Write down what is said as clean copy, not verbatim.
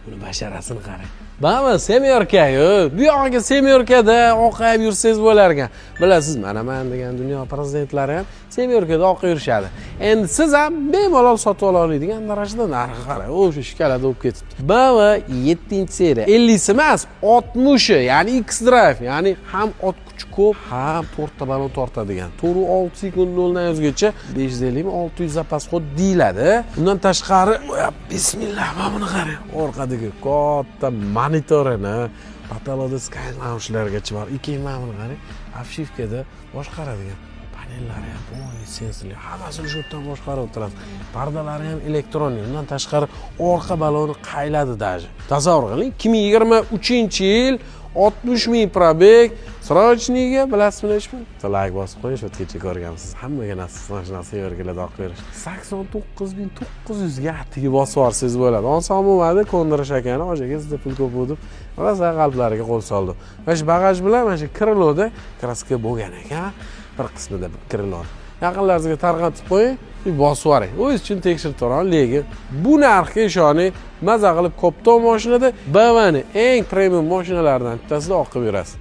Buni basharasini qarang. Ba'zi semyorka-yu, bu yog'iga semyorkada oqayib yursangiz bo'lar ekan. Bilasiz, mana degan dunyo prezidentlari ham semyorkada oqib yurishadi. Endi siz ham bemalol sotib ola oladigan darajada narxi qarang. O'sha shkalada bo'lib ketibdi. BMW 7-seriya 50 emas, 60, ya'ni X-Drive, ya'ni ham ot kuchi ko'p, ham to'rtta balon tortadigan. 4-6 sekund 0 dan 100gacha 550 600 zapas xod deyiladi. Undan tashqari, bismillah, mana buni qarang. Orqadagi katta monitorini, patologda scan launchlargacha bor. Ikkinchi mana buni qarang. Afshivkada boshqaradigan panellari ham, sensorli, hammasini shu yerdan boshqarib o'tirasiz. Pardalari ham elektronik. Undan tashqari orqa baloni qayladi даже. Tasavvur qiling, 2023-yil 60 ming probeg, srochniga bilasizmi nechmi? Like bosib qo'yish, o'tgacha ko'rgansiz. Hammaga nasib mashina severgilarda oq berish. 89900 ga atigi bosib yorsangiz bo'ladi. Oson bo'lmadi, ko'ndirish akani, o'shaga sizda pul ko'p bo'ldi. Rosa qalblariga qo'l soldi. Va shu bagaj bilan mana shu kriloda kraska bo'lgan ekan. Bir qismida krilo. Yaqinlaringizga tarqatib qo'ying, bosib yuboring. O'zingiz uchun tekshirib ko'ring, lekin bu narxga ishoning, maza qilib ko'pton mashinada BMWning eng premium mashinalaridan bittasida oqib yurasiz.